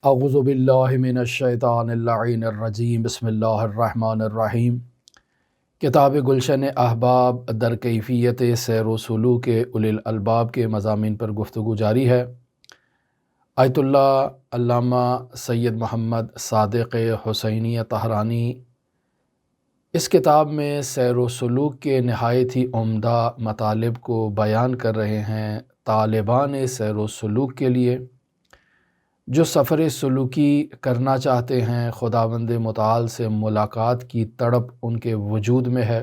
اعوذ باللہ من الشیطان اللعین الرجیم بسم اللہ الرحمن الرحیم۔ کتاب گلشن احباب در کیفیت سیر و سلوک اولی الالباب کے مضامین پر گفتگو جاری ہے۔ آیت اللہ علامہ سید محمد صادق حسینی طہرانی اس کتاب میں سیر و سلوک کے نہایت ہی عمدہ مطالب کو بیان کر رہے ہیں طالبان سیر و سلوک کے لیے، جو سفر سلوکی کرنا چاہتے ہیں، خداوند متعال سے ملاقات کی تڑپ ان کے وجود میں ہے،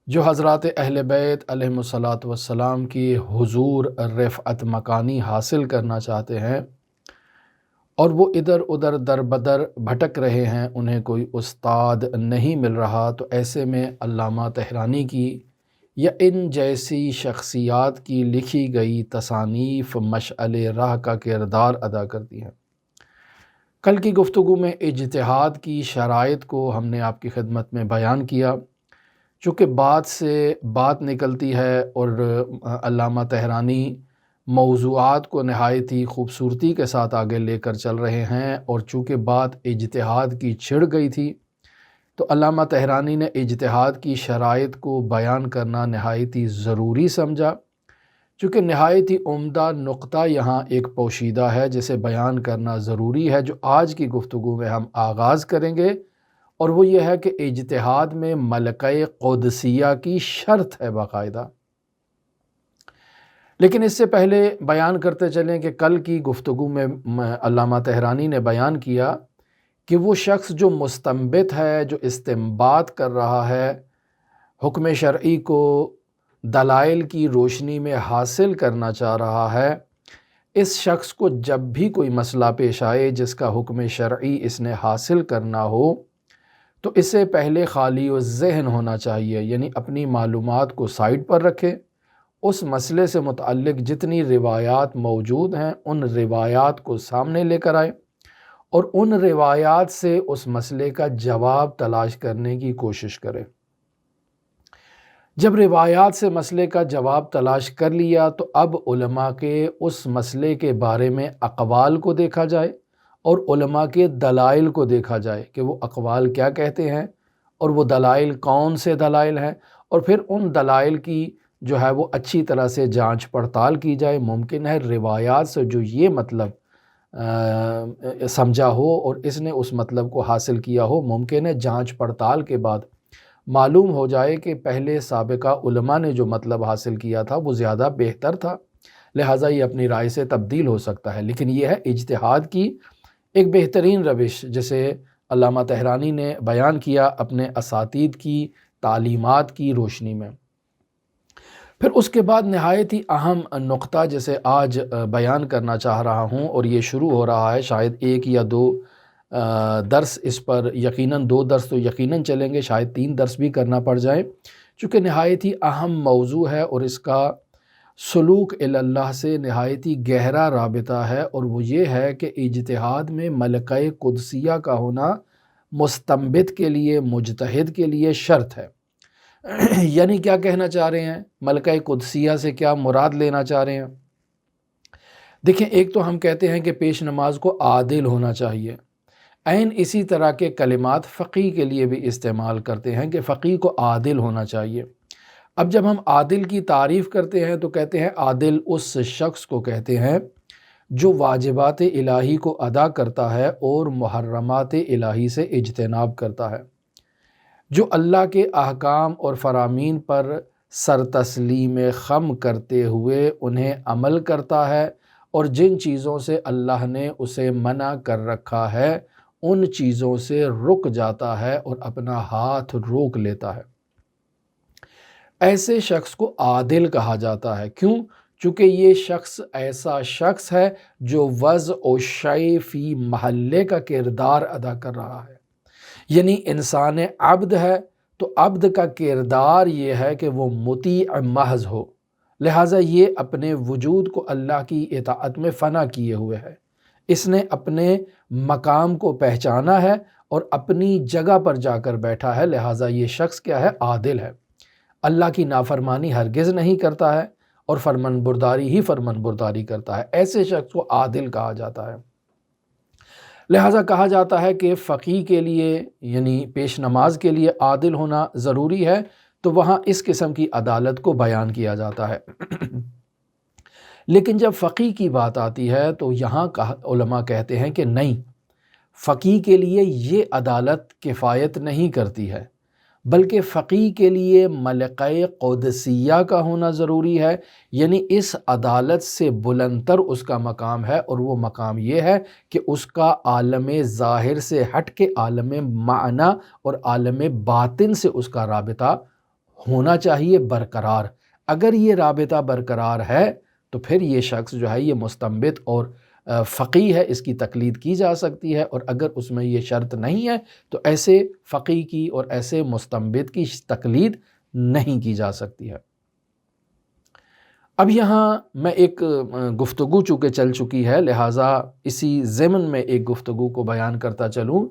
جو حضرات اہل بیت علیہم الصلاۃ والسلام کی حضور رفعت مکانی حاصل کرنا چاہتے ہیں اور وہ ادھر ادھر در بدر بھٹک رہے ہیں، انہیں کوئی استاد نہیں مل رہا، تو ایسے میں علامہ طہرانی کی یا ان جیسی شخصیات کی لکھی گئی تصانیف مشعل راہ کا کردار ادا کرتی ہیں۔ کل کی گفتگو میں اجتہاد کی شرائط کو ہم نے آپ کی خدمت میں بیان کیا، چونکہ بات سے بات نکلتی ہے اور علامہ طہرانی موضوعات کو نہایت ہی خوبصورتی کے ساتھ آگے لے کر چل رہے ہیں، اور چونکہ بات اجتہاد کی چھڑ گئی تھی تو علامہ طہرانی نے اجتہاد کی شرائط کو بیان کرنا نہایت ہی ضروری سمجھا، چونکہ نہایت ہی عمدہ نقطہ یہاں ایک پوشیدہ ہے جسے بیان کرنا ضروری ہے، جو آج کی گفتگو میں ہم آغاز کریں گے، اور وہ یہ ہے کہ اجتہاد میں ملکہ قدسیہ کی شرط ہے باقاعدہ۔ لیکن اس سے پہلے بیان کرتے چلیں کہ کل کی گفتگو میں علامہ طہرانی نے بیان کیا کہ وہ شخص جو مستنبط ہے، جو استنباط کر رہا ہے، حکم شرعی کو دلائل کی روشنی میں حاصل کرنا چاہ رہا ہے، اس شخص کو جب بھی کوئی مسئلہ پیش آئے جس کا حکم شرعی اس نے حاصل کرنا ہو، تو اسے پہلے خالی و ذہن ہونا چاہیے، یعنی اپنی معلومات کو سائٹ پر رکھے، اس مسئلے سے متعلق جتنی روایات موجود ہیں ان روایات کو سامنے لے کر آئے اور ان روایات سے اس مسئلے کا جواب تلاش کرنے کی کوشش کرے۔ جب روایات سے مسئلے کا جواب تلاش کر لیا تو اب علماء کے اس مسئلے کے بارے میں اقوال کو دیکھا جائے اور علماء کے دلائل کو دیکھا جائے کہ وہ اقوال کیا کہتے ہیں اور وہ دلائل کون سے دلائل ہیں، اور پھر ان دلائل کی جو ہے وہ اچھی طرح سے جانچ پڑتال کی جائے۔ ممکن ہے روایات سے جو یہ مطلب سمجھا ہو اور اس نے اس مطلب کو حاصل کیا ہو، ممکن ہے جانچ پڑتال کے بعد معلوم ہو جائے کہ پہلے سابقہ علماء نے جو مطلب حاصل کیا تھا وہ زیادہ بہتر تھا، لہٰذا یہ اپنی رائے سے تبدیل ہو سکتا ہے۔ لیکن یہ ہے اجتہاد کی ایک بہترین روش جسے علامہ طہرانی نے بیان کیا اپنے اساتید کی تعلیمات کی روشنی میں۔ پھر اس کے بعد نہایت ہی اہم نقطہ جسے آج بیان کرنا چاہ رہا ہوں، اور یہ شروع ہو رہا ہے، شاید ایک یا دو درس اس پر، یقیناً 2 درس تو یقیناً چلیں گے، شاید 3 درس بھی کرنا پڑ جائے، چونکہ نہایت ہی اہم موضوع ہے اور اس کا سلوک اللہ سے نہایت ہی گہرا رابطہ ہے، اور وہ یہ ہے کہ اجتہاد میں ملکہ قدسیہ کا ہونا مستنبط کے لیے، مجتہد کے لیے شرط ہے۔ یعنی کیا کہنا چاہ رہے ہیں، ملکہ قدسیہ سے کیا مراد لینا چاہ رہے ہیں؟ دیکھیں، ایک تو ہم کہتے ہیں کہ پیش نماز کو عادل ہونا چاہیے، عین اسی طرح کے کلمات فقیہ کے لیے بھی استعمال کرتے ہیں کہ فقیہ کو عادل ہونا چاہیے۔ اب جب ہم عادل کی تعریف کرتے ہیں تو کہتے ہیں عادل اس شخص کو کہتے ہیں جو واجبات الہی کو ادا کرتا ہے اور محرمات الہی سے اجتناب کرتا ہے، جو اللہ کے احکام اور فرامین پر سر تسلیم خم کرتے ہوئے انہیں عمل کرتا ہے، اور جن چیزوں سے اللہ نے اسے منع کر رکھا ہے ان چیزوں سے رک جاتا ہے اور اپنا ہاتھ روک لیتا ہے۔ ایسے شخص کو عادل کہا جاتا ہے۔ کیوں؟ چونکہ یہ شخص ایسا شخص ہے جو وضع و شیء فی محلے کا کردار ادا کر رہا ہے، یعنی انسان عبد ہے تو عبد کا کردار یہ ہے کہ وہ مطیع محض ہو، لہٰذا یہ اپنے وجود کو اللہ کی اطاعت میں فنا کیے ہوئے ہے، اس نے اپنے مقام کو پہچانا ہے اور اپنی جگہ پر جا کر بیٹھا ہے، لہٰذا یہ شخص کیا ہے؟ عادل ہے، اللہ کی نافرمانی ہرگز نہیں کرتا ہے اور فرمان برداری ہی فرمان برداری کرتا ہے، ایسے شخص کو عادل کہا جاتا ہے۔ لہٰذا کہا جاتا ہے کہ فقیہ کے لیے یعنی پیش نماز کے لیے عادل ہونا ضروری ہے، تو وہاں اس قسم کی عدالت کو بیان کیا جاتا ہے۔ لیکن جب فقیہ کی بات آتی ہے تو یہاں علماء کہتے ہیں کہ نہیں، فقیہ کے لیے یہ عدالت کفایت نہیں کرتی ہے، بلکہ فقیہ کے لیے ملکہ قدسیہ کا ہونا ضروری ہے، یعنی اس عدالت سے بلندتر اس کا مقام ہے، اور وہ مقام یہ ہے کہ اس کا عالم ظاہر سے ہٹ کے عالم معنی اور عالم باطن سے اس کا رابطہ ہونا چاہیے برقرار۔ اگر یہ رابطہ برقرار ہے تو پھر یہ شخص جو ہے یہ مستنبط اور فقیہ ہے، اس کی تقلید کی جا سکتی ہے، اور اگر اس میں یہ شرط نہیں ہے تو ایسے فقیہ کی اور ایسے مستنبط کی تقلید نہیں کی جا سکتی ہے۔ اب یہاں میں ایک گفتگو چونکہ چل چکی ہے، لہٰذا اسی ضمن میں ایک گفتگو کو بیان کرتا چلوں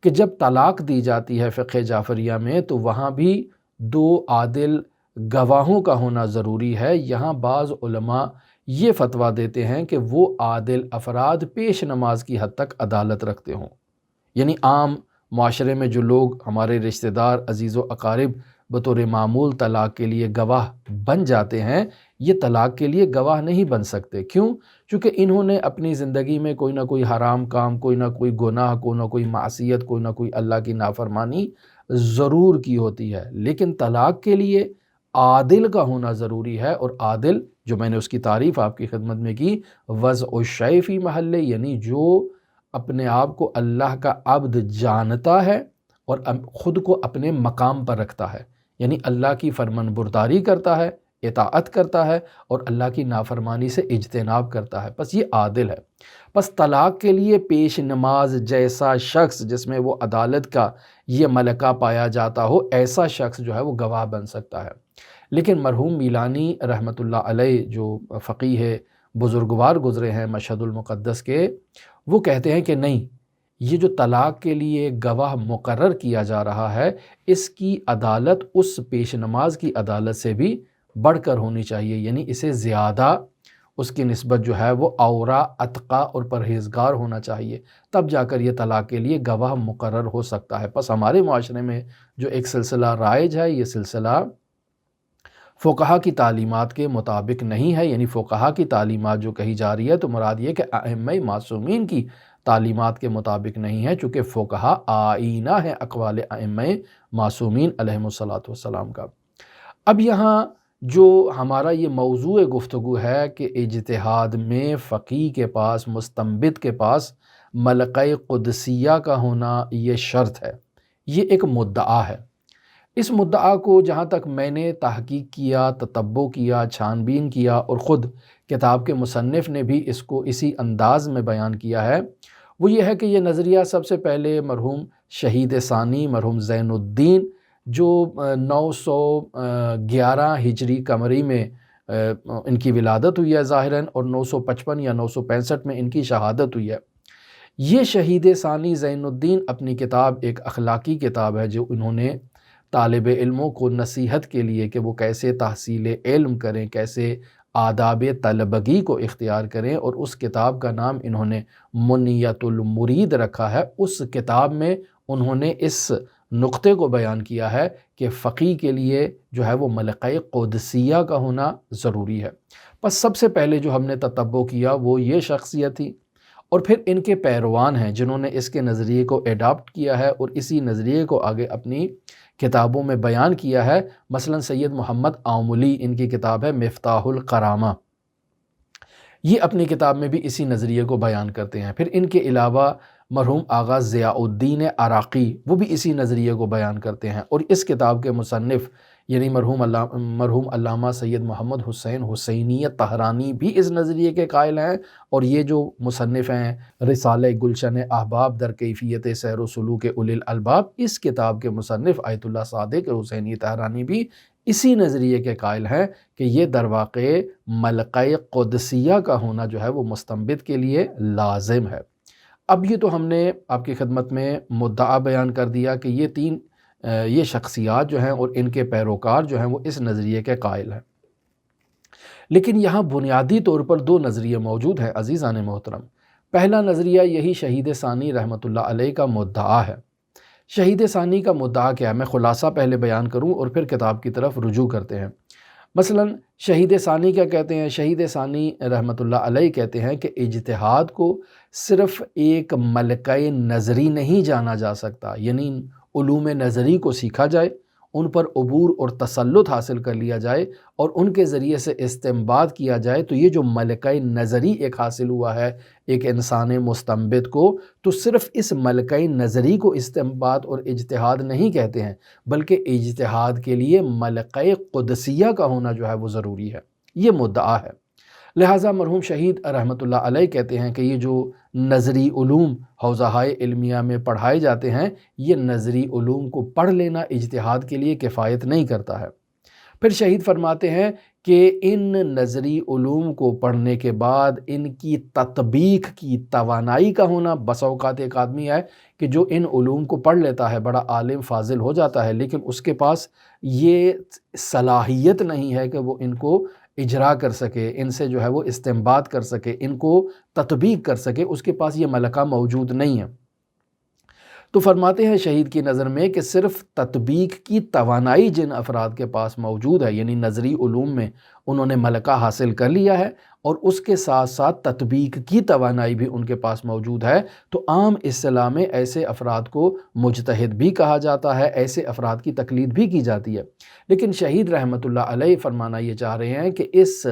کہ جب طلاق دی جاتی ہے فقہ جعفریہ میں تو وہاں بھی دو عادل گواہوں کا ہونا ضروری ہے۔ یہاں بعض علماء یہ فتویٰ دیتے ہیں کہ وہ عادل افراد پیش نماز کی حد تک عدالت رکھتے ہوں، یعنی عام معاشرے میں جو لوگ ہمارے رشتہ دار عزیز و اقارب بطور معمول طلاق کے لیے گواہ بن جاتے ہیں، یہ طلاق کے لیے گواہ نہیں بن سکتے۔ کیوں؟ چونکہ انہوں نے اپنی زندگی میں کوئی نہ کوئی حرام کام، کوئی نہ کوئی گناہ، کوئی نہ کوئی معصیت، کوئی نہ کوئی اللہ کی نافرمانی ضرور کی ہوتی ہے، لیکن طلاق کے لیے عادل کا ہونا ضروری ہے، اور عادل جو میں نے اس کی تعریف آپ کی خدمت میں کی، وضع الشیء فی محلہ، یعنی جو اپنے آپ کو اللہ کا عبد جانتا ہے اور خود کو اپنے مقام پر رکھتا ہے، یعنی اللہ کی فرمان برداری کرتا ہے، اطاعت کرتا ہے، اور اللہ کی نافرمانی سے اجتناب کرتا ہے، بس یہ عادل ہے۔ بس طلاق کے لیے پیش نماز جیسا شخص جس میں وہ عدالت کا یہ ملکہ پایا جاتا ہو، ایسا شخص جو ہے وہ گواہ بن سکتا ہے۔ لیکن مرحوم میلانی رحمۃ اللہ علیہ جو فقیہ ہے، بزرگوار گزرے ہیں مشہد المقدس کے، وہ کہتے ہیں کہ نہیں، یہ جو طلاق کے لیے گواہ مقرر کیا جا رہا ہے، اس کی عدالت اس پیش نماز کی عدالت سے بھی بڑھ کر ہونی چاہیے، یعنی اسے زیادہ اس کی نسبت جو ہے وہ اورا، اتقا اور پرہیزگار ہونا چاہیے، تب جا کر یہ طلاق کے لیے گواہ مقرر ہو سکتا ہے۔ بس ہمارے معاشرے میں جو ایک سلسلہ رائج ہے، یہ سلسلہ فقہا کی تعلیمات کے مطابق نہیں ہے، یعنی فقہا کی تعلیمات جو کہی جا رہی ہے تو مراد یہ کہ ائمہ معصومین کی تعلیمات کے مطابق نہیں ہے، چونکہ فقہا آئینہ ہے اقوال ائمہ معصومین علیہم الصلاۃ والسلام کا۔ اب یہاں جو ہمارا یہ موضوع گفتگو ہے کہ اجتہاد میں فقیہ کے پاس، مستنبط کے پاس ملکہ قدسیہ کا ہونا یہ شرط ہے، یہ ایک مدعا ہے۔ اس مدعا کو جہاں تک میں نے تحقیق کیا، تتبع کیا، چھان بین کیا، اور خود کتاب کے مصنف نے بھی اس کو اسی انداز میں بیان کیا ہے، وہ یہ ہے کہ یہ نظریہ سب سے پہلے مرحوم شہید ثانی مرحوم زین الدین جو 911 ہجری قمری میں ان کی ولادت ہوئی ہے ظاہراً، اور 955 یا 965 میں ان کی شہادت ہوئی ہے۔ یہ شہید ثانی زین الدین اپنی کتاب، ایک اخلاقی کتاب ہے جو انہوں نے طالب علموں کو نصیحت کے لیے کہ وہ کیسے تحصیل علم کریں، کیسے آداب طلبگی کو اختیار کریں، اور اس کتاب کا نام انہوں نے منیت المرید رکھا ہے۔ اس کتاب میں انہوں نے اس نقطے کو بیان کیا ہے کہ فقیہ کے لیے جو ہے وہ ملکہ قدسیہ کا ہونا ضروری ہے۔ بس سب سے پہلے جو ہم نے تتبع کیا وہ یہ شخصیت تھی، اور پھر ان کے پیروان ہیں جنہوں نے اس کے نظریے کو ایڈاپٹ کیا ہے اور اسی نظریے کو آگے اپنی کتابوں میں بیان کیا ہے۔ مثلا سید محمد آملی، ان کی کتاب ہے مفتاح الکرامہ، یہ اپنی کتاب میں بھی اسی نظریے کو بیان کرتے ہیں۔ پھر ان کے علاوہ مرحوم آغا ضیاء الدین عراقی، وہ بھی اسی نظریے کو بیان کرتے ہیں، اور اس کتاب کے مصنف یعنی مرحوم علامہ سید محمد حسین حسینی طہرانی بھی اس نظریے کے قائل ہیں، اور یہ جو مصنف ہیں رسالہ گلشن احباب در کیفیت سیر و سلوک اولی الالباب، اس کتاب کے مصنف آیت اللہ صادق حسینی طہرانی بھی اسی نظریے کے قائل ہیں کہ یہ در واقع ملکہ قدسیہ کا ہونا جو ہے وہ مستنبط کے لیے لازم ہے۔ اب یہ تو ہم نے آپ کی خدمت میں مدعا بیان کر دیا کہ یہ شخصیات جو ہیں اور ان کے پیروکار جو ہیں وہ اس نظریے کے قائل ہیں، لیکن یہاں بنیادی طور پر دو نظریے موجود ہیں عزیزان محترم۔ پہلا نظریہ یہی شہید ثانی رحمۃ اللہ علیہ کا مدعا ہے۔ شہید ثانی کا مدعا کیا ہے؟ میں خلاصہ پہلے بیان کروں اور پھر کتاب کی طرف رجوع کرتے ہیں۔ مثلا شہید ثانی کیا کہتے ہیں؟ شہید ثانی رحمۃ اللہ علیہ کہتے ہیں کہ اجتہاد کو صرف ایک ملکہ نظری نہیں جانا جا سکتا، یعنی علوم نظری کو سیکھا جائے، ان پر عبور اور تسلط حاصل کر لیا جائے اور ان کے ذریعے سے استنباط کیا جائے، تو یہ جو ملکہ نظری ایک حاصل ہوا ہے ایک انسان مستنبط کو، تو صرف اس ملکہ نظری کو استنباط اور اجتہاد نہیں کہتے ہیں، بلکہ اجتہاد کے لیے ملکہ قدسیہ کا ہونا جو ہے وہ ضروری ہے۔ یہ مدعا ہے۔ لہٰذا مرحوم شہید رحمۃ اللہ علیہ کہتے ہیں کہ یہ جو نظری علوم حوزہائے علمیہ میں پڑھائے جاتے ہیں، یہ نظری علوم کو پڑھ لینا اجتہاد کے لیے کفایت نہیں کرتا ہے۔ پھر شہید فرماتے ہیں کہ ان نظری علوم کو پڑھنے کے بعد ان کی تطبیق کی توانائی کا ہونا، بسا اوقات ایک آدمی ہے کہ جو ان علوم کو پڑھ لیتا ہے، بڑا عالم فاضل ہو جاتا ہے، لیکن اس کے پاس یہ صلاحیت نہیں ہے کہ وہ ان کو اجرا کر سکے، ان سے جو ہے وہ استنباط کر سکے، ان کو تطبیق کر سکے، اس کے پاس یہ ملکہ موجود نہیں ہے۔ تو فرماتے ہیں شہید کی نظر میں کہ صرف تطبیق کی توانائی جن افراد کے پاس موجود ہے، یعنی نظری علوم میں انہوں نے ملکہ حاصل کر لیا ہے اور اس کے ساتھ ساتھ تطبیق کی توانائی بھی ان کے پاس موجود ہے، تو عام اصطلاح میں ایسے افراد کو مجتہد بھی کہا جاتا ہے، ایسے افراد کی تقلید بھی کی جاتی ہے۔ لیکن شہید رحمۃ اللہ علیہ فرمانا یہ چاہ رہے ہیں کہ اس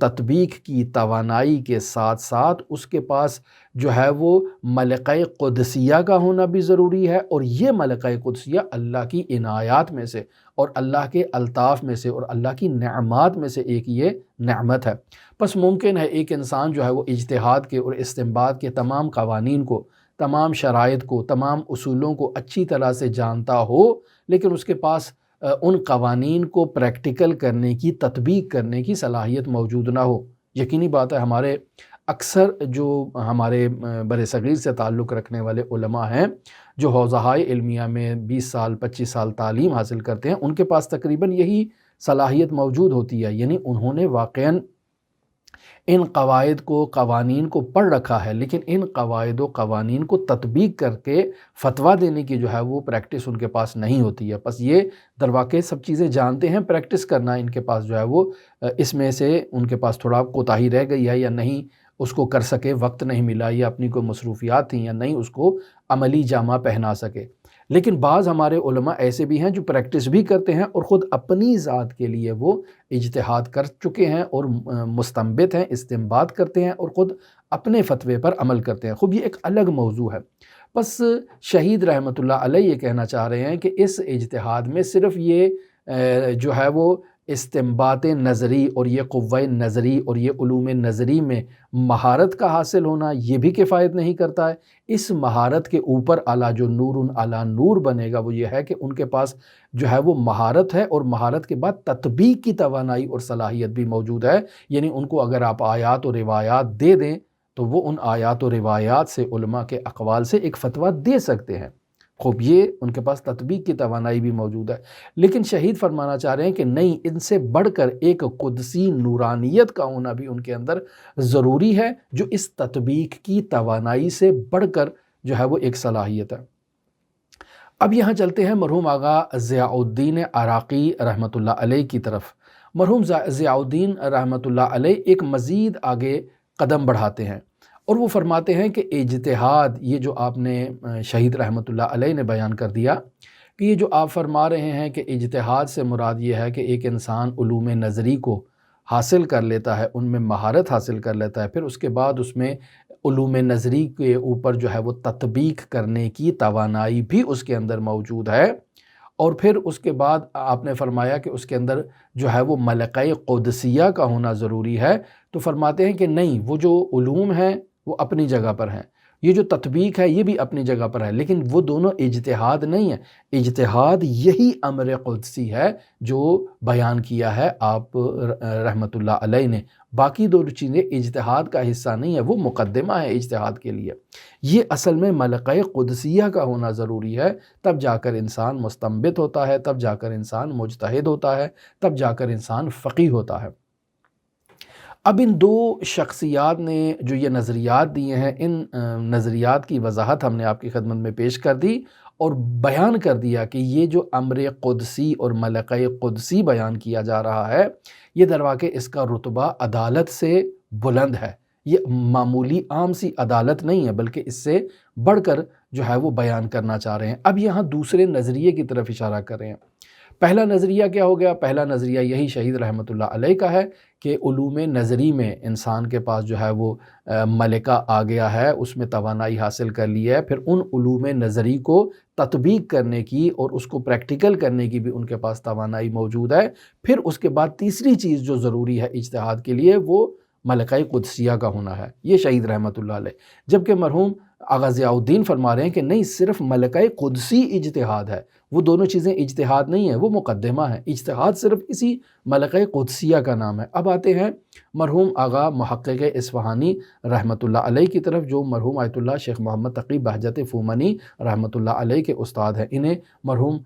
تطبیق کی توانائی کے ساتھ ساتھ اس کے پاس جو ہے وہ ملکہ قدسیہ کا ہونا بھی ضروری ہے، اور یہ ملکہ قدسیہ اللہ کی عنایات میں سے اور اللہ کے الطاف میں سے اور اللہ کی نعمات میں سے ایک یہ نعمت ہے۔ پس ممکن ہے ایک انسان جو ہے وہ اجتہاد کے اور استنباط کے تمام قوانین کو، تمام شرائط کو، تمام اصولوں کو اچھی طرح سے جانتا ہو، لیکن اس کے پاس ان قوانین کو پریکٹیکل کرنے کی، تطبیق کرنے کی صلاحیت موجود نہ ہو۔ یقینی بات ہے ہمارے اکثر جو ہمارے بر صغیر سے تعلق رکھنے والے علماء ہیں، جو حوزہائے علمیہ میں 20 سال 25 سال تعلیم حاصل کرتے ہیں، ان کے پاس تقریباً یہی صلاحیت موجود ہوتی ہے، یعنی انہوں نے واقعاً ان قواعد کو، قوانین کو پڑھ رکھا ہے، لیکن ان قواعد و قوانین کو تطبیق کر کے فتویٰ دینے کی جو ہے وہ پریکٹس ان کے پاس نہیں ہوتی ہے۔ بس یہ درواقع سب چیزیں جانتے ہیں، پریکٹس کرنا ان کے پاس جو ہے وہ اس میں سے ان کے پاس تھوڑا کوتاہی رہ گئی ہے، یا نہیں اس کو کر سکے، وقت نہیں ملا، یا اپنی کوئی مصروفیات تھیں، یا نہیں اس کو عملی جامہ پہنا سکے۔ لیکن بعض ہمارے علماء ایسے بھی ہیں جو پریکٹس بھی کرتے ہیں اور خود اپنی ذات کے لیے وہ اجتہاد کر چکے ہیں اور مستنبط ہیں، استنباط کرتے ہیں اور خود اپنے فتوے پر عمل کرتے ہیں۔ خوب یہ ایک الگ موضوع ہے۔ بس شہید رحمۃ اللہ علیہ یہ کہنا چاہ رہے ہیں کہ اس اجتہاد میں صرف یہ جو ہے وہ استنباط نظری اور یہ قوہ نظری اور یہ علوم نظری میں مہارت کا حاصل ہونا یہ بھی کفایت نہیں کرتا ہے۔ اس مہارت کے اوپر اعلیٰ جو نور علی نور بنے گا وہ یہ ہے کہ ان کے پاس جو ہے وہ مہارت ہے، اور مہارت کے بعد تطبیق کی توانائی اور صلاحیت بھی موجود ہے، یعنی ان کو اگر آپ آیات و روایات دے دیں تو وہ ان آیات و روایات سے، علماء کے اقوال سے ایک فتویٰ دے سکتے ہیں۔ خوب یہ ان کے پاس تطبیق کی توانائی بھی موجود ہے۔ لیکن شہید فرمانا چاہ رہے ہیں کہ نہیں، ان سے بڑھ کر ایک قدسی نورانیت کا ہونا بھی ان کے اندر ضروری ہے، جو اس تطبیق کی توانائی سے بڑھ کر جو ہے وہ ایک صلاحیت ہے۔ اب یہاں چلتے ہیں مرحوم آغا ضیاء الدین عراقی رحمۃ اللہ علیہ کی طرف۔ مرحوم ضیاء الدین رحمۃ اللہ علیہ ایک مزید آگے قدم بڑھاتے ہیں اور وہ فرماتے ہیں کہ اجتہاد، یہ جو آپ نے شہید رحمۃ اللہ علیہ نے بیان کر دیا کہ یہ جو آپ فرما رہے ہیں کہ اجتہاد سے مراد یہ ہے کہ ایک انسان علوم نظری کو حاصل کر لیتا ہے، ان میں مہارت حاصل کر لیتا ہے، پھر اس کے بعد اس میں علوم نظری کے اوپر جو ہے وہ تطبیق کرنے کی توانائی بھی اس کے اندر موجود ہے، اور پھر اس کے بعد آپ نے فرمایا کہ اس کے اندر جو ہے وہ ملکہ قدسیہ کا ہونا ضروری ہے۔ تو فرماتے ہیں کہ نہیں، وہ جو علوم ہیں وہ اپنی جگہ پر ہیں، یہ جو تطبیق ہے یہ بھی اپنی جگہ پر ہے، لیکن وہ دونوں اجتہاد نہیں ہے۔ اجتہاد یہی امر قدسی ہے جو بیان کیا ہے آپ رحمۃ اللہ علیہ نے، باقی دو چیزیں اجتہاد کا حصہ نہیں ہے، وہ مقدمہ ہے اجتہاد کے لیے۔ یہ اصل میں ملکہ قدسیہ کا ہونا ضروری ہے، تب جا کر انسان مستنبط ہوتا ہے، تب جا کر انسان مجتہد ہوتا ہے، تب جا کر انسان فقیہ ہوتا ہے۔ اب ان دو شخصیات نے جو یہ نظریات دیے ہیں، ان نظریات کی وضاحت ہم نے آپ کی خدمت میں پیش کر دی اور بیان کر دیا کہ یہ جو امر قدسی اور ملکہ قدسی بیان کیا جا رہا ہے، یہ در واقع اس کا رتبہ عدالت سے بلند ہے۔ یہ معمولی عام سی عدالت نہیں ہے، بلکہ اس سے بڑھ کر جو ہے وہ بیان کرنا چاہ رہے ہیں۔ اب یہاں دوسرے نظریے کی طرف اشارہ کر رہے ہیں۔ پہلا نظریہ کیا ہو گیا؟ پہلا نظریہ یہی شہید رحمۃ اللہ علیہ کا ہے کہ علوم نظری میں انسان کے پاس جو ہے وہ ملکہ آ گیا ہے، اس میں توانائی حاصل کر لی ہے، پھر ان علوم نظری کو تطبیق کرنے کی اور اس کو پریکٹیکل کرنے کی بھی ان کے پاس توانائی موجود ہے۔ پھر اس کے بعد تیسری چیز جو ضروری ہے اجتہاد کے لیے، وہ ملکہ قدسیہ کا ہونا ہے، یہ شہید رحمۃ اللہ علیہ۔ جبکہ مرحوم آغا ضیاء الدین فرما رہے ہیں کہ نہیں، صرف ملکہ قدسی اجتہاد ہے، وہ دونوں چیزیں اجتہاد نہیں ہیں، وہ مقدمہ ہے، اجتہاد صرف اسی ملکہ قدسیہ کا نام ہے۔ اب آتے ہیں مرحوم آغا محقق اصفہانی رحمۃ اللہ علیہ کی طرف، جو مرحوم آیت اللہ شیخ محمد تقی بہجت فومنی رحمۃ اللہ علیہ کے استاد ہیں۔ انہیں مرحوم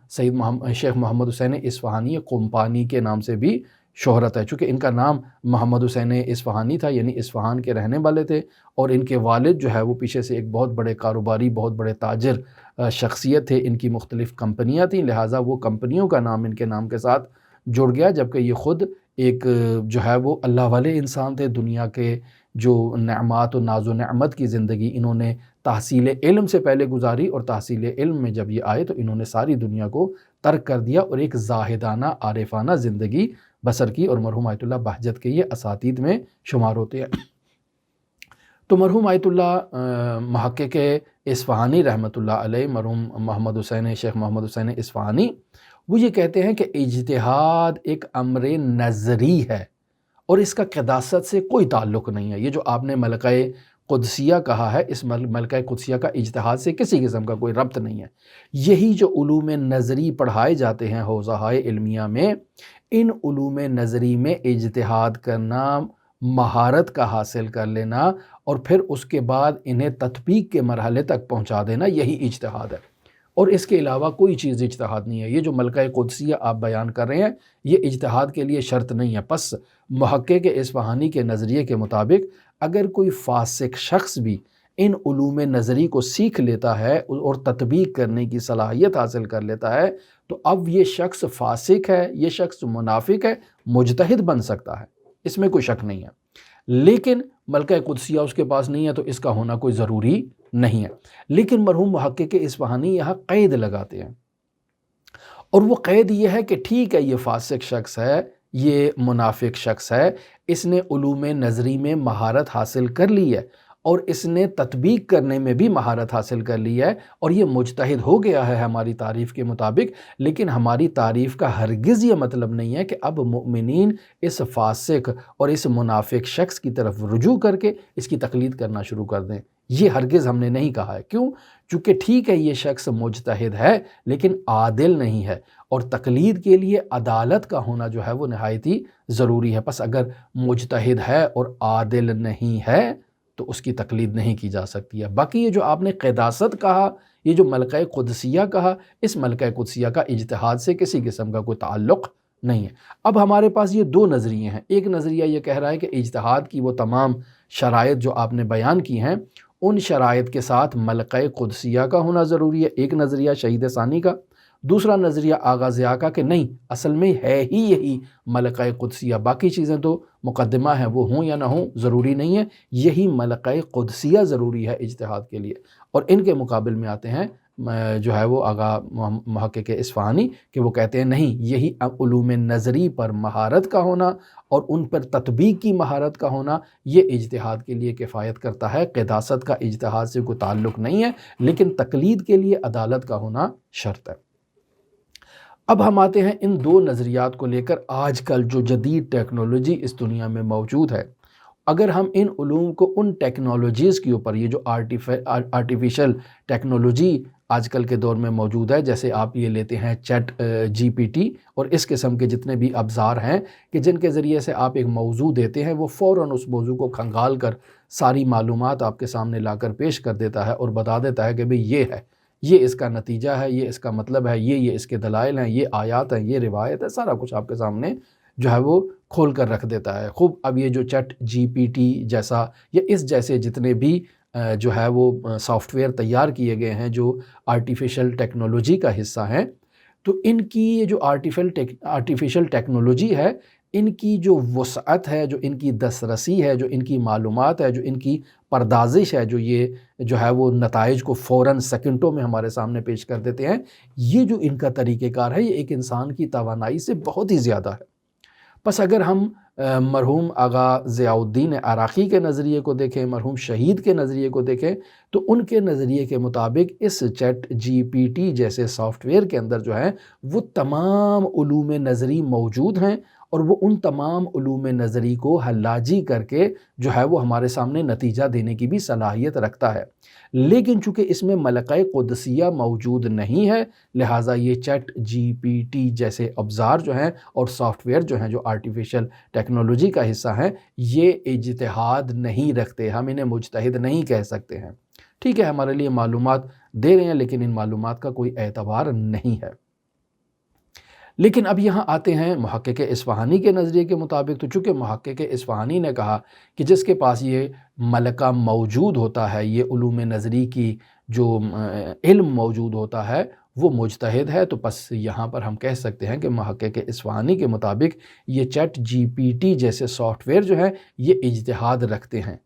شیخ محمد حسین اصفہانی قمپانی کے نام سے بھی شہرت ہے، چونکہ ان کا نام محمد حسین اصفہانی تھا، یعنی اصفہان کے رہنے والے تھے، اور ان کے والد جو ہے وہ پیچھے سے ایک بہت بڑے کاروباری، بہت بڑے تاجر شخصیت تھے، ان کی مختلف کمپنیاں تھیں، لہٰذا وہ کمپنیوں کا نام ان کے نام کے ساتھ جڑ گیا، جبکہ یہ خود ایک جو ہے وہ اللہ والے انسان تھے۔ دنیا کے جو نعمات و ناز و نعمت کی زندگی انہوں نے تحصیل علم سے پہلے گزاری، اور تحصیل علم میں جب یہ آئے تو انہوں نے ساری دنیا کو ترک کر دیا اور ایک زاہدانہ عارفانہ زندگی بسر کی، اور مرحوم آیت اللہ بہجت کے یہ اساتید میں شمار ہوتے ہیں۔ تو مرحوم آیت اللہ محقق اصفہانی رحمۃ اللہ علیہ، مرحوم شیخ محمد حسین اصفہانی، وہ یہ کہتے ہیں کہ اجتہاد ایک امر نظری ہے اور اس کا قداست سے کوئی تعلق نہیں ہے۔ یہ جو آپ نے ملکہ قدسیہ کہا ہے، اس ملکہ قدسیہ کا اجتہاد سے کسی قسم کا کوئی ربط نہیں ہے۔ یہی جو علوم نظری پڑھائے جاتے ہیں حوزہائے علمیہ میں، ان علوم نظری میں اجتہاد کرنا، مہارت کا حاصل کر لینا اور پھر اس کے بعد انہیں تطبیق کے مرحلے تک پہنچا دینا، یہی اجتہاد ہے، اور اس کے علاوہ کوئی چیز اجتہاد نہیں ہے۔ یہ جو ملکہ قدسیہ آپ بیان کر رہے ہیں، یہ اجتہاد کے لیے شرط نہیں ہے۔ پس محقق اصفہانی کے نظریے کے مطابق اگر کوئی فاسق شخص بھی ان علوم نظری کو سیکھ لیتا ہے اور تطبیق کرنے کی صلاحیت حاصل کر لیتا ہے، تو اب یہ شخص فاسق ہے، یہ شخص منافق ہے، مجتہد بن سکتا ہے، اس میں کوئی شک نہیں ہے۔ لیکن ملکہ قدسیہ اس کے پاس نہیں ہے تو اس کا ہونا کوئی ضروری نہیں ہے۔ لیکن مرحوم محقق اصفہانی یہاں قید لگاتے ہیں، اور وہ قید یہ ہے کہ ٹھیک ہے، یہ فاسق شخص ہے، یہ منافق شخص ہے، اس نے علوم نظری میں مہارت حاصل کر لی ہے اور اس نے تطبیق کرنے میں بھی مہارت حاصل کر لی ہے، اور یہ مجتہد ہو گیا ہے ہماری تعریف کے مطابق۔ لیکن ہماری تعریف کا ہرگز یہ مطلب نہیں ہے کہ اب مؤمنین اس فاسق اور اس منافق شخص کی طرف رجوع کر کے اس کی تقلید کرنا شروع کر دیں، یہ ہرگز ہم نے نہیں کہا ہے۔ کیوں؟ چونکہ ٹھیک ہے، یہ شخص مجتہد ہے لیکن عادل نہیں ہے، اور تقلید کے لیے عدالت کا ہونا جو ہے وہ نہایت ہی ضروری ہے۔ پس اگر مجتہد ہے اور عادل نہیں ہے تو اس کی تقلید نہیں کی جا سکتی ہے۔ باقی یہ جو آپ نے قداست کہا، یہ جو ملکہ قدسیہ کہا، اس ملکہ قدسیہ کا اجتہاد سے کسی قسم کا کوئی تعلق نہیں ہے۔ اب ہمارے پاس یہ دو نظریے ہیں۔ ایک نظریہ یہ کہہ رہا ہے کہ اجتہاد کی وہ تمام شرائط جو آپ نے بیان کی ہیں، ان شرائط کے ساتھ ملکہ قدسیہ کا ہونا ضروری ہے، ایک نظریہ شہید ثانی کا۔ دوسرا نظریہ آغا ضیاء کا کہ نہیں، اصل میں ہے ہی یہی ملکہ قدسیہ، باقی چیزیں تو مقدمہ ہیں، وہ ہوں یا نہ ہوں ضروری نہیں ہے، یہی ملکہ قدسیہ ضروری ہے اجتہاد کے لیے۔ اور ان کے مقابل میں آتے ہیں جو ہے وہ آغا محقق اصفہانی، کہ وہ کہتے ہیں نہیں، یہی علوم نظری پر مہارت کا ہونا اور ان پر تطبیق کی مہارت کا ہونا، یہ اجتہاد کے لیے کفایت کرتا ہے۔ قداست کا اجتہاد سے کوئی تعلق نہیں ہے، لیکن تقلید کے لیے عدالت کا ہونا شرط ہے۔ اب ہم آتے ہیں ان دو نظریات کو لے کر آج کل جو جدید ٹیکنالوجی اس دنیا میں موجود ہے، اگر ہم ان علوم کو ان ٹیکنالوجیز کے اوپر، یہ جو آرٹیفیشل ٹیکنالوجی آج کل کے دور میں موجود ہے، جیسے آپ یہ لیتے ہیں چیٹ جی پی ٹی اور اس قسم کے جتنے بھی ابزار ہیں کہ جن کے ذریعے سے آپ ایک موضوع دیتے ہیں، وہ فوراً اس موضوع کو کھنگال کر ساری معلومات آپ کے سامنے لا کر پیش کر دیتا ہے اور بتا دیتا ہے کہ بھئی یہ ہے، یہ اس کا نتیجہ ہے، یہ اس کا مطلب ہے، یہ اس کے دلائل ہیں، یہ آیات ہیں، یہ روایت ہے، سارا کچھ آپ کے سامنے جو ہے وہ کھول کر رکھ دیتا ہے. خوب اب یہ جو چیٹ جی پی ٹی جیسا یا اس جیسے جتنے بھی جو ہے وہ سافٹ ویئر تیار کیے گئے ہیں جو آرٹیفیشل ٹیکنالوجی کا حصہ ہیں، تو ان کی یہ جو آرٹیفیشل ٹیکنالوجی ہے، ان کی جو وسعت ہے، جو ان کی دسترسی ہے، جو ان کی معلومات ہے، جو ان کی پردازش ہے، جو یہ جو ہے وہ نتائج کو فوراً سیکنڈوں میں ہمارے سامنے پیش کر دیتے ہیں، یہ جو ان کا طریقہ کار ہے یہ ایک انسان کی توانائی سے بہت ہی زیادہ ہے. بس اگر ہم مرحوم آغا ضیاء الدین عراقی کے نظریے کو دیکھیں، مرحوم شہید کے نظریے کو دیکھیں، تو ان کے نظریے کے مطابق اس چیٹ جی پی ٹی جیسے سافٹ ویئر کے اندر جو ہے وہ تمام علوم نظری موجود ہیں، اور وہ ان تمام علوم نظری کو حلاجی کر کے جو ہے وہ ہمارے سامنے نتیجہ دینے کی بھی صلاحیت رکھتا ہے. لیکن چونکہ اس میں ملکہ قدسیہ موجود نہیں ہے، لہٰذا یہ چیٹ جی پی ٹی جیسے ابزار جو ہیں اور سافٹ ویئر جو ہیں جو آرٹیفیشل ٹیکنالوجی کا حصہ ہیں، یہ اجتہاد نہیں رکھتے، ہم انہیں مجتہد نہیں کہہ سکتے ہیں. ٹھیک ہے، ہمارے لیے معلومات دے رہے ہیں لیکن ان معلومات کا کوئی اعتبار نہیں ہے. لیکن اب یہاں آتے ہیں محقق اصفہانی کے نظریے کے مطابق. تو چونکہ محقق اصفہانی نے کہا کہ جس کے پاس یہ ملکہ موجود ہوتا ہے، یہ علوم نظری کی جو علم موجود ہوتا ہے، وہ مجتہد ہے، تو بس یہاں پر ہم کہہ سکتے ہیں کہ محقق اصفہانی کے مطابق یہ چیٹ جی پی ٹی جیسے سافٹ ویئر جو ہیں یہ اجتہاد رکھتے ہیں.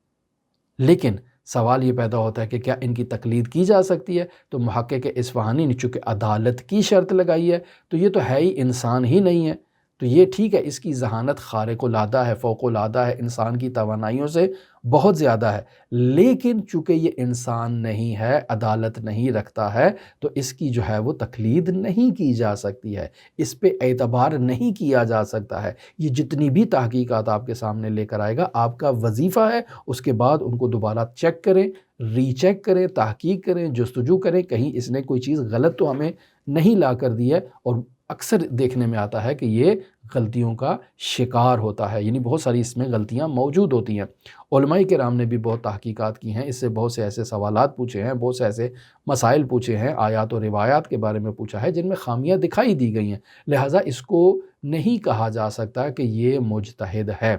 لیکن سوال یہ پیدا ہوتا ہے کہ کیا ان کی تقلید کی جا سکتی ہے؟ تو محقق اصفہانی نے چونکہ عدالت کی شرط لگائی ہے، تو یہ تو ہے ہی انسان ہی نہیں ہے، تو یہ ٹھیک ہے، اس کی ذہانت خارق العادہ ہے، فوق العادہ ہے، انسان کی توانائیوں سے بہت زیادہ ہے. لیکن چونکہ یہ انسان نہیں ہے، عدالت نہیں رکھتا ہے، تو اس کی جو ہے وہ تقلید نہیں کی جا سکتی ہے، اس پہ اعتبار نہیں کیا جا سکتا ہے. یہ جتنی بھی تحقیقات آپ کے سامنے لے کر آئے گا، آپ کا وظیفہ ہے اس کے بعد ان کو دوبارہ چیک کریں، ری چیک کریں، تحقیق کریں، جستجو کریں، کہیں اس نے کوئی چیز غلط تو ہمیں نہیں لا کر دی ہے. اور اکثر دیکھنے میں آتا ہے کہ یہ غلطیوں کا شکار ہوتا ہے، یعنی بہت ساری اس میں غلطیاں موجود ہوتی ہیں. علماء کرام نے بھی بہت تحقیقات کی ہیں، اس سے بہت سے ایسے سوالات پوچھے ہیں، بہت سے ایسے مسائل پوچھے ہیں، آیات و روایات کے بارے میں پوچھا ہے جن میں خامیاں دکھائی دی گئی ہیں. لہٰذا اس کو نہیں کہا جا سکتا کہ یہ مجتہد ہے.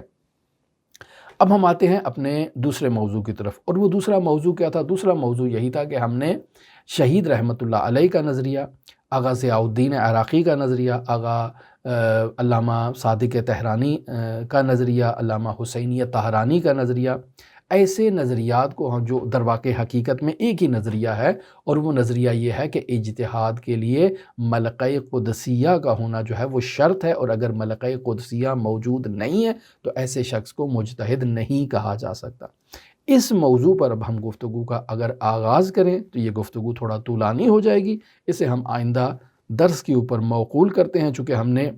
اب ہم آتے ہیں اپنے دوسرے موضوع کی طرف، اور وہ دوسرا موضوع کیا تھا؟ دوسرا موضوع یہی تھا کہ ہم نے شہید رحمۃ اللہ علیہ کا نظریہ، آغا ضیاء الدین عراقی کا نظریہ، آغا علامہ صادق طہرانی کا نظریہ، علامہ حسینیہ طہرانی کا نظریہ، ایسے نظریات کو ہم جو در واقع حقیقت میں ایک ہی نظریہ ہے، اور وہ نظریہ یہ ہے کہ اجتہاد کے لیے ملکہ قدسیہ کا ہونا جو ہے وہ شرط ہے، اور اگر ملکہ قدسیہ موجود نہیں ہے تو ایسے شخص کو مجتہد نہیں کہا جا سکتا. اس موضوع پر اب ہم گفتگو کا اگر آغاز کریں تو یہ گفتگو تھوڑا طولانی ہو جائے گی، اسے ہم آئندہ درس کے اوپر موقول کرتے ہیں. چونکہ ہم نے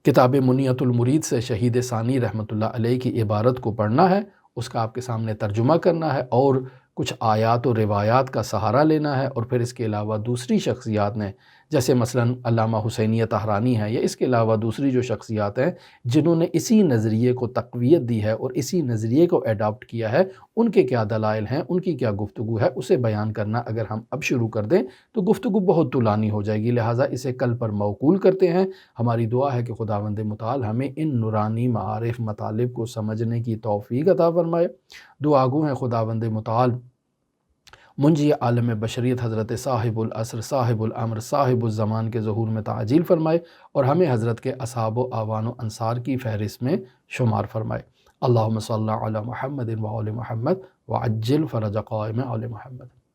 کتاب منیت المرید سے شہید ثانی رحمۃ اللہ علیہ کی عبارت کو پڑھنا ہے، اس کا آپ کے سامنے ترجمہ کرنا ہے، اور کچھ آیات و روایات کا سہارا لینا ہے، اور پھر اس کے علاوہ دوسری شخصیات نے جیسے مثلاً علامہ حسینیہ طہرانی ہے، یا اس کے علاوہ دوسری جو شخصیات ہیں جنہوں نے اسی نظریے کو تقویت دی ہے اور اسی نظریے کو ایڈاپٹ کیا ہے، ان کے کیا دلائل ہیں، ان کی کیا گفتگو ہے، اسے بیان کرنا اگر ہم اب شروع کر دیں تو گفتگو بہت طولانی ہو جائے گی. لہٰذا اسے کل پر موقول کرتے ہیں. ہماری دعا ہے کہ خداوند متعال ہمیں ان نورانی معارف مطالب کو سمجھنے کی توفیق عطا فرمائے. دعا گو ہیں خداوند متعال منجی عالم بشریت حضرت صاحب العصر، صاحب الامر، صاحب الزمان کے ظہور میں تعجیل فرمائے، اور ہمیں حضرت کے اصحاب و اعوان و انصار کی فہرست میں شمار فرمائے. اللہم صلی علی محمد و آل محمد وعجل فرج قائم آل محمد.